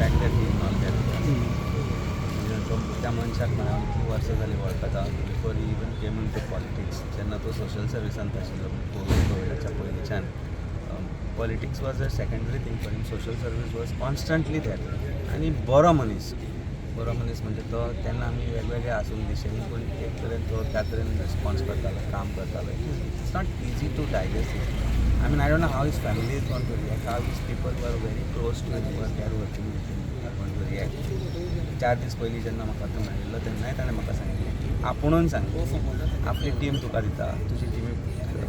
respect their team all that. तो त्या मनशाक मला इतली वर्सां जालीं वळखता before he even came into politics जेन्ना तो सोशल सर्विसांत आशिल्लो कोविडाच्या पयलींच्यान politics was a secondary thing for him social service was constantly there आनी बरो मनीस म्हणजे तो तेन्ना आमी वेगवेगळे आसून दिशेनी पूण एक तरेन तो त्या तरेन रिस्पॉन्स करतालो काम करतालो it's not easy to digest it I mean I don't know how his family is gone to react how his people were very close to him were they are working with him gone to react 4 दीस पयलीं जेन्ना म्हाका तो मेळिल्लो तेन्नाय ताणें म्हाका सांगिल्लें आपुणून सांगलें आपली टीम तुका दिता तुजी टिमी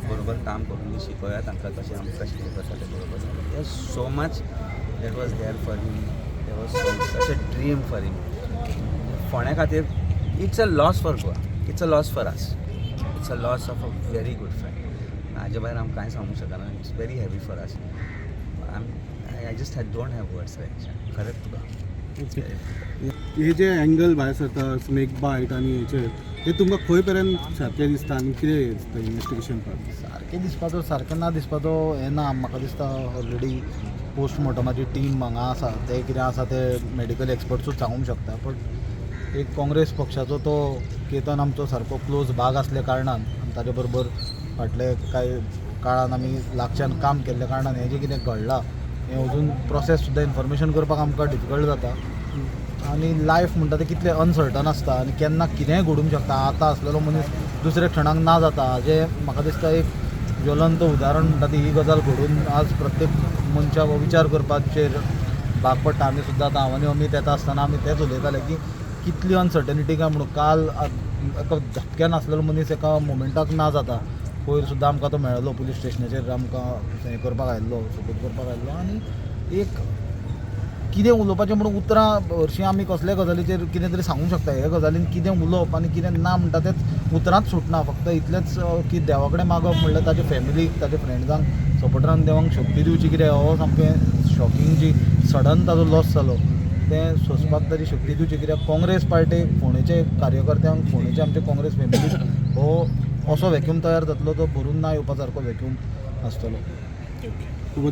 बरोबर काम करून दी शिकोया तांकां कशें आमकां कशें कितें करता तें बरोबर सांगलें there so much that was there for him there was such a dream for him फोंड्या खातीर it's a loss for Goa it's a loss for us it's a loss of a very good friend हाजे भायर आमी कांय सांगूंक शकना it's very heavy for us I just don't have words खरेंच तुका हे जे एंगल भायर सरता स्नेक बायट आनी हेचे हे तुमकां खंय पर्यंत सारकें दिसता आनी कितें दिसता इन्वेस्टिगेशन पार्ट सारकें दिसपाचो सारकें ना दिसपाचो हें ना म्हाका दिसता ऑलरेडी पोस्टमॉर्टमाची टीम हांगा आसा ते कितें आसा ते मेडिकल एक्सपर्ट्सूच सांगूंक शकता बट एक काँग्रेस पक्षाचो तो केतन आमचो सारको क्लोज भाग आसल्या कारणान आनी ताजे बरोबर फाटले कांय काळान आमी लागच्यान काम केल्ल्या कारणान हें जें कितें घडलां हें अजून प्रोसेस सुद्दां इन्फॉर्मेशन करपाक आमकां डिफिकल्ट जाता आनी लायफ म्हणटा तें कितलें अनसर्टन आसता आनी केन्ना कितेंय घडूंक शकता आतां आसलेलो मनीस दुसऱ्या क्षणाक ना जाता हाजें म्हाका दिसता एक ज्वलंत उदाहरण म्हणटा ती ही गजाल घडून आज प्रत्येक मनशाक विचार करपाचेर भाग पडटा आमी सुद्दां आतां हांव आनी अमीत येता आसतना आमी तेंच उलयताले की कितली अनसर्टनिटी काय म्हणून काल एका झपक्यान आसलेलो मनीस एका मोमेंटाक ना जाता पयर सुद्दां आमकां तो मेळ्ळो पुलीस स्टेशनाचेर आमकां हें करपाक आयिल्लो सपोर्ट करपाक आयिल्लो आनी एक कितें उलोवपाचें म्हणून उतरां हरशीं आमी कसले गजालीचेर कितें तरी सांगूंक शकता हे गजालीन कितें उलोवप आनी कितें ना म्हणटा तेंच उतरांच सुटना फक्त इतलेंच की देवा कडेन मागप म्हणल्यार ताजे फॅमिलीक ताजे फ्रेंड्सांक सपोर्टरांक देवाक शक्ती दिवची कितें हो सामकें शॉकिंग जी सडन ताजो लॉस जालो तें सोंसपाक ताजी शक्ती दिवची कित्याक काँग्रेस पार्टेक फोंडेचे कार्यकर्त्यांक फोंडेचे आमचे काँग्रेस फॅमिलीक हो असो व्हॅक्यूम तयार जातलो तो भरून ना येवपा सारको व्हॅक्यूम आसतलो